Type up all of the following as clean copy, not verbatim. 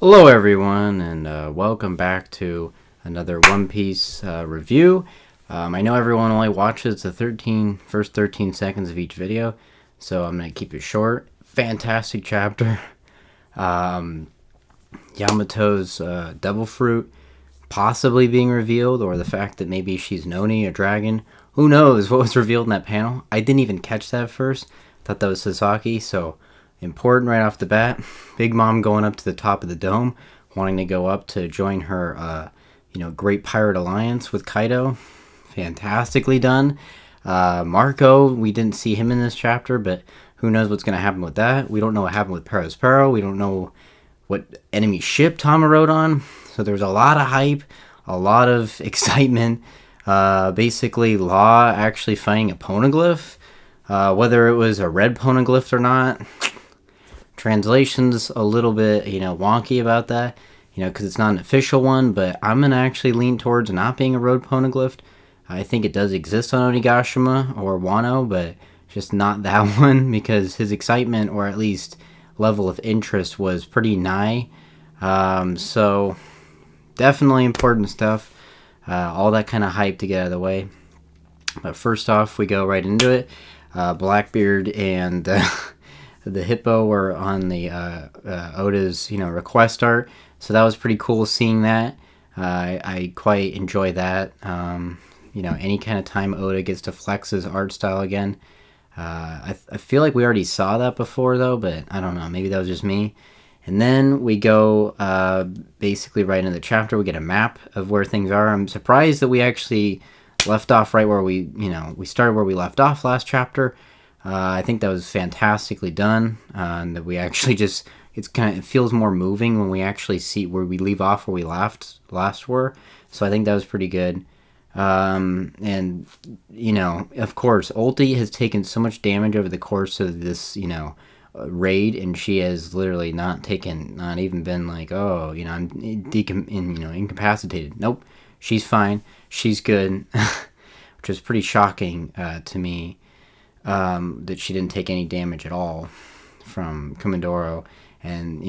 Hello, everyone, and welcome back to another One Piece review. I know everyone only watches the first 13 seconds of each video, so I'm going to keep it short. Fantastic chapter. Yamato's Devil Fruit possibly being revealed, or the fact that maybe she's Noni, a dragon. Who knows what was revealed in that panel? I didn't even catch that at first. Thought that was Sasaki, so important right off the bat. Big Mom going up to the top of the dome, wanting to go up to join her, Great Pirate Alliance with Kaido. Fantastically done. Marco, we didn't see him in this chapter, but who knows what's going to happen with that. We don't know what happened with Perospero. We don't know what enemy ship Tama rode on. So there's a lot of hype, a lot of excitement. Basically, Law actually fighting a poneglyph. Whether it was a red poneglyph or not, translation's a little bit, wonky about that, because it's not an official one, but I'm going to actually lean towards not being a road poneglyph. I think it does exist on Onigashima or Wano, but just not that one, because his excitement, or at least level of interest, was pretty nigh. So definitely important stuff. All that kind of hype to get out of the way. But first off, we go right into it. Blackbeard and the hippo were on the Oda's request art, so that was pretty cool seeing that. I quite enjoy that. Any kind of time Oda gets to flex his art style again. I feel like we already saw that before though, but I don't know, maybe that was just me. And then we go basically right into the chapter. We get a map of where things are. I'm surprised that we actually left off right where we started where we left off last chapter. I think that was fantastically done, and that we actually it feels more moving when we actually see where we leave off where we last were. So I think that was pretty good. And of course, Ulti has taken so much damage over the course of this, raid, and she has literally not even been like, oh, I'm incapacitated. Nope, she's fine, she's good, which is pretty shocking to me. That she didn't take any damage at all from Komodoro. And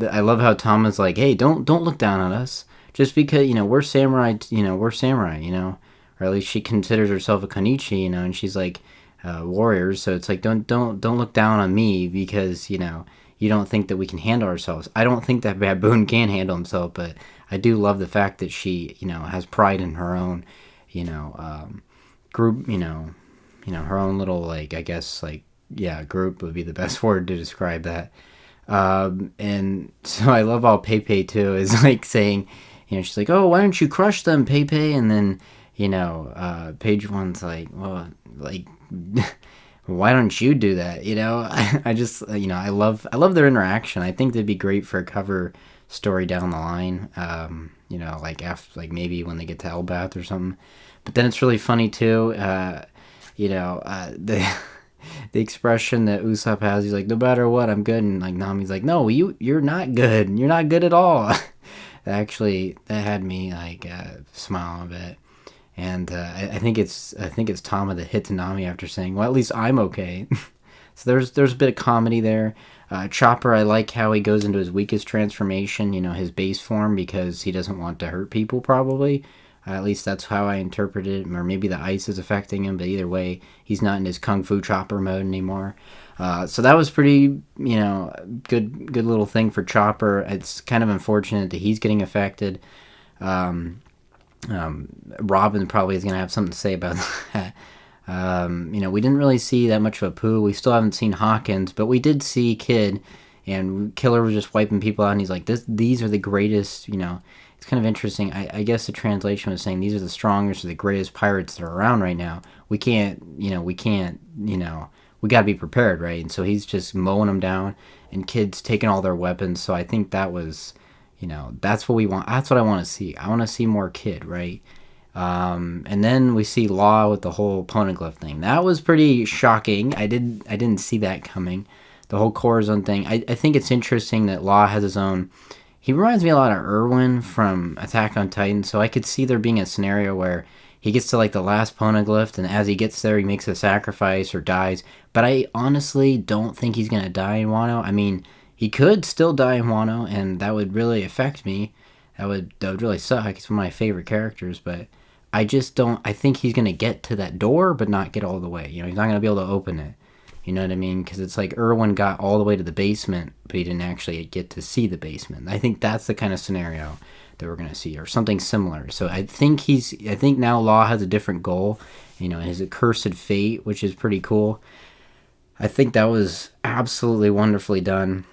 I love how Tama's like, hey, don't look down on us just because we're samurai, or at least she considers herself a Konichi, and she's like warriors, so it's like don't look down on me because you don't think that we can handle ourselves. I don't think that Baboon can handle himself, but I do love the fact that she has pride in her own group, her own little, I guess, group would be the best word to describe that. And so I love how Pepe too is like saying, she's like, oh, why don't you crush them, Pepe? And then, Page One's like, well, why don't you do that? I just, I love their interaction. I think they'd be great for a cover story down the line. After, maybe when they get to Elbath or something. But then it's really funny too. The expression that Usopp has, he's like, no matter what, I'm good, and Nami's like, no, you're not good. You're not good at all. That had me smile a bit. And I think it's Tama that hit Nami after saying, well, at least I'm okay. So there's a bit of comedy there. Chopper, I like how he goes into his weakest transformation, his base form, because he doesn't want to hurt people, probably. At least that's how I interpret it, or maybe the ice is affecting him, but either way, he's not in his Kung Fu Chopper mode anymore. So that was pretty, good little thing for Chopper. It's kind of unfortunate that he's getting affected. Robin probably is going to have something to say about that. We didn't really see that much of a Pooh. We still haven't seen Hawkins, but we did see Kid, and Killer was just wiping people out, and he's like, these are the greatest, It's kind of interesting. I guess the translation was saying these are the strongest or the greatest pirates that are around right now. We got to be prepared, right? And so he's just mowing them down, and Kid's taking all their weapons. So I think that was, that's what we want. That's what I want to see. I want to see more Kid, right? And then we see Law with the whole poneglyph thing. That was pretty shocking. I didn't see that coming. The whole Corazon thing. I think it's interesting that Law has his own. He reminds me a lot of Erwin from Attack on Titan, so I could see there being a scenario where he gets to the last poneglyph, and as he gets there, he makes a sacrifice or dies. But I honestly don't think he's going to die in Wano. I mean, he could still die in Wano, and that would really affect me. That would really suck. He's one of my favorite characters, but I just don't. I think he's gonna get to that door, but not get all the way. You know, he's not gonna be able to open it. You know what I mean? Because it's like Erwin got all the way to the basement, but he didn't actually get to see the basement. I think that's the kind of scenario that we're gonna see, or something similar. So I think I think now Law has a different goal. You know, his accursed fate, which is pretty cool. I think that was absolutely wonderfully done.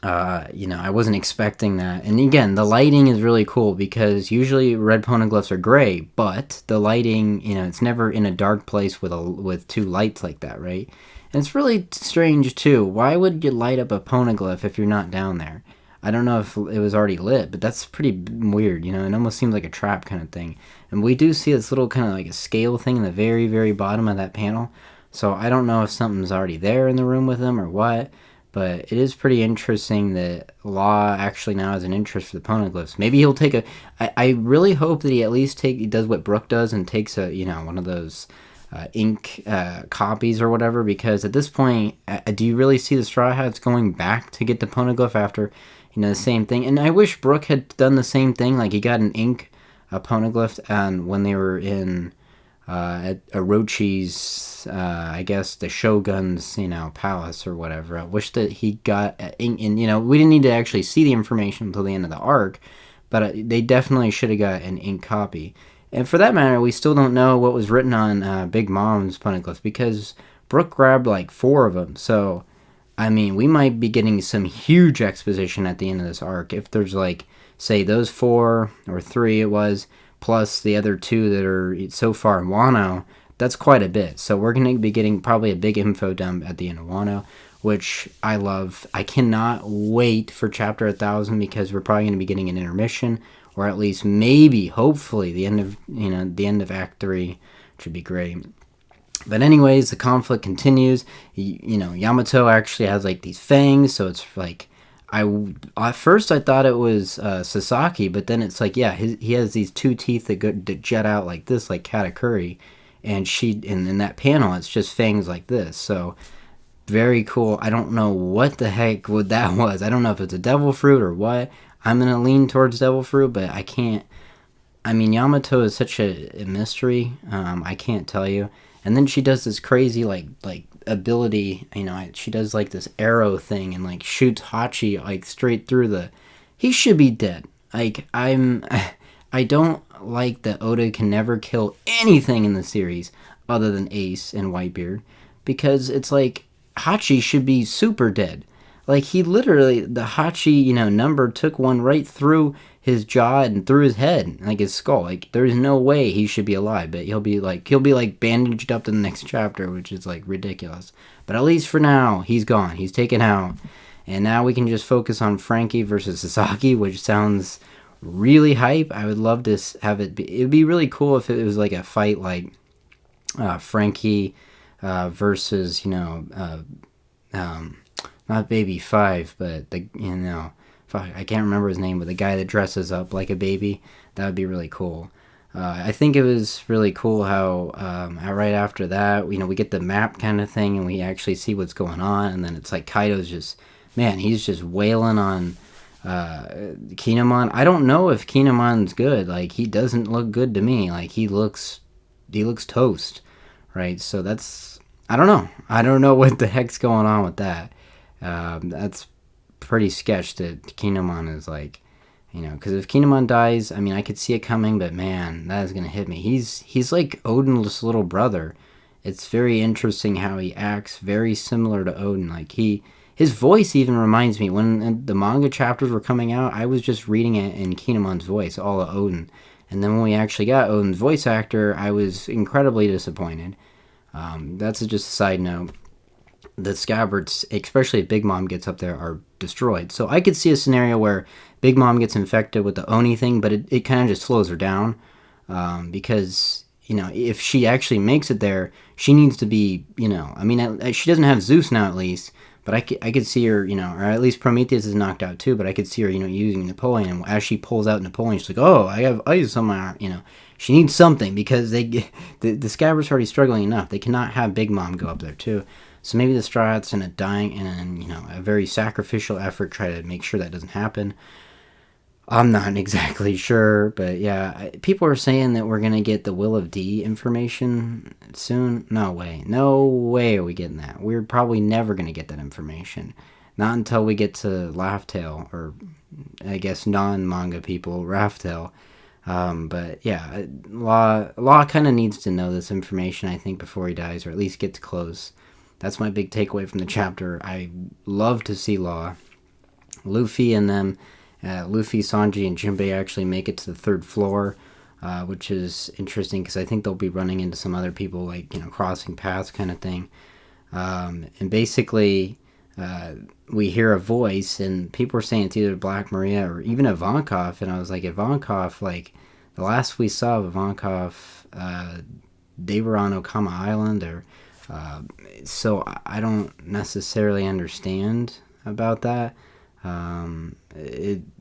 You know, I wasn't expecting that. And again, the lighting is really cool because usually red poneglyphs are gray, but the lighting, you know, it's never in a dark place with two lights like that, right? And it's really strange too. Why would you light up a poneglyph if you're not down there? I don't know if it was already lit, but that's pretty weird, you know? It almost seems like a trap kind of thing. And we do see this little kind of like a scale thing in the very, very bottom of that panel. So I don't know if something's already there in the room with him or what. But it is pretty interesting that Law actually now has an interest for the poneglyphs. Maybe he'll take I really hope that he at least he does what Brook does and takes one of those ink copies or whatever. Because at this point, do you really see the Straw Hats going back to get the poneglyph after, the same thing? And I wish Brook had done the same thing. Like he got an ink poneglyph, and when they were in at Orochi's, I guess the Shogun's, palace or whatever. I wish that he got, we didn't need to actually see the information until the end of the arc, but they definitely should have got an ink copy. And for that matter, we still don't know what was written on Big Mom's poneglyph because Brook grabbed like 4 of them. So, I mean, we might be getting some huge exposition at the end of this arc if there's like, say, those 4 or 3 it was, plus the other 2 that are so far in Wano. That's quite a bit. So we're going to be getting probably a big info dump at the end of Wano, which I love. I cannot wait for Chapter 1000 because we're probably going to be getting an intermission, or at least maybe, hopefully, the end of Act 3, which would be great. But anyways, the conflict continues. Yamato actually has like these fangs, so it's like, at first I thought it was Sasaki, but then it's like, yeah, he has these 2 teeth that jet out like this, like Katakuri, and in that panel it's just fangs like this. So very cool. I don't know what the heck that was. I don't know if it's a devil fruit or what. I'm gonna lean towards devil fruit, but I can't. I mean, Yamato is such a mystery. I can't tell you. And then she does this crazy like ability, she does like this arrow thing and like shoots Hachi like straight through he should be dead. Like I don't like that Oda can never kill anything in the series other than Ace and Whitebeard, because it's like Hachi should be super dead. Like he literally, the Hachi, number took one right through his jaw and through his head, like his skull. Like there's no way he should be alive, but he'll be like bandaged up to the next chapter, which is like ridiculous. But at least for now, he's gone. He's taken out. And now we can just focus on Frankie versus Sasaki, which sounds really hype. I would love to have it be. It'd be really cool if it was like a fight like Frankie versus, not Baby 5, but I can't remember his name, but the guy that dresses up like a baby. That would be really cool. I think it was really cool how right after that, we get the map kind of thing and we actually see what's going on, and then it's like Kaido's he's just wailing on Kinemon. I don't know if Kinemon's good. Like he doesn't look good to me. Like he looks toast, right? So I don't know. I don't know what the heck's going on with that. That's pretty sketch that Kinemon is like, because if Kinemon dies, I mean, I could see it coming, but man, that is going to hit me. He's like Odin's little brother. It's very interesting how he acts very similar to Odin. Like his voice even reminds me, when the manga chapters were coming out, I was just reading it in Kinemon's voice, all of Odin. And then when we actually got Odin's voice actor, I was incredibly disappointed. That's just a side note. The scabbards, especially if Big Mom gets up there, are destroyed. So I could see a scenario where Big Mom gets infected with the Oni thing, but it kind of just slows her down. Because, if she actually makes it there, she needs to be, she doesn't have Zeus now at least, but I could see her, or at least Prometheus is knocked out too, but I could see her, using Napoleon, and as she pulls out Napoleon, she's like, oh, I have ice on my arm, She needs something because the scabbards are already struggling enough. They cannot have Big Mom go up there too. So maybe the Straw Hats in a dying and a very sacrificial effort try to make sure that doesn't happen. I'm not exactly sure, but yeah, people are saying that we're gonna get the Will of D information soon. No way are we getting that. We're probably never gonna get that information, not until we get to Laugh Tale, or I guess non-manga people Laugh Tale. But yeah, Law kind of needs to know this information, I think, before he dies, or at least gets close. That's my big takeaway from the chapter. I love to see Law, Luffy, and them. Luffy, Sanji, and Jinbei actually make it to the third floor, which is interesting because I think they'll be running into some other people, like, crossing paths kind of thing. And basically, we hear a voice, and people are saying it's either Black Maria or even Ivankov. And I was like, Ivankov, like, the last we saw of Ivankov, they were on Okama Island, or so I don't necessarily understand about that.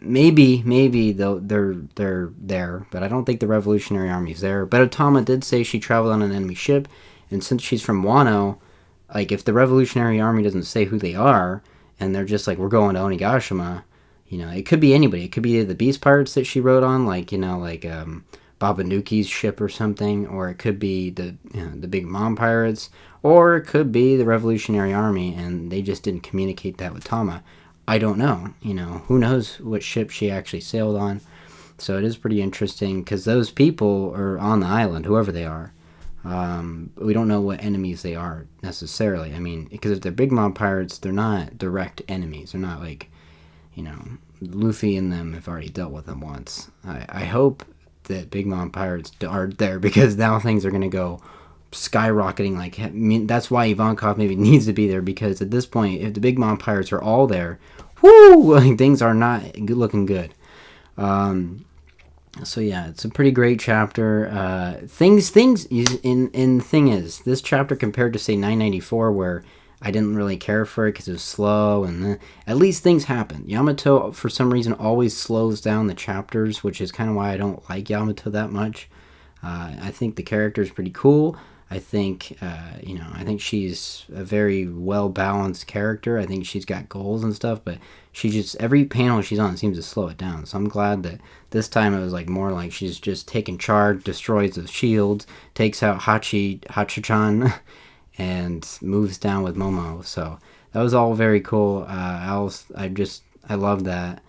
Maybe they're there, but I don't think the Revolutionary Army's there. But Otama did say she traveled on an enemy ship, and since she's from Wano, like, if the Revolutionary Army doesn't say who they are, and they're just like, we're going to Onigashima, it could be anybody. It could be the Beast Pirates that she rode on, like, Babanuki's ship or something, or it could be the Big Mom Pirates, or it could be the Revolutionary Army, and they just didn't communicate that with Tama. I don't know. Who knows what ship she actually sailed on. So it is pretty interesting because those people are on the island, whoever they are. We don't know what enemies they are necessarily. I mean, because if they're Big Mom Pirates, they're not direct enemies. They're not like, Luffy and them have already dealt with them once. I hope that Big Mom Pirates are there, because now things are going to go skyrocketing. Like, I mean, that's why Ivankov maybe needs to be there, because at this point, if the Big Mom Pirates are all there, whoo, like, things are not looking good. So yeah, it's a pretty great chapter. Things in thing is, this chapter compared to say 994, where I didn't really care for it because it was slow, and at least things happen. Yamato, for some reason, always slows down the chapters, which is kind of why I don't like Yamato that much. I think the character is pretty cool. I think, I think she's a very well-balanced character. I think she's got goals and stuff, but she just, every panel she's on seems to slow it down. So I'm glad that this time it was like more like she's just taking charge, destroys the shields, takes out Hachi-chan, and moves down with Momo. So that was all very cool. I love that.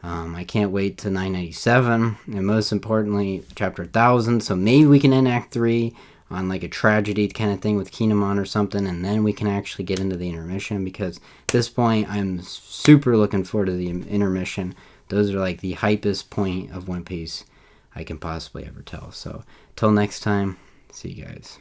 I can't wait to 997, and most importantly, chapter 1000. So maybe we can end Act 3 on like a tragedy kind of thing with Kinemon or something, and then we can actually get into the intermission, because at this point I'm super looking forward to the intermission. Those are like the hypest point of One Piece I can possibly ever tell. So till next time, see you guys.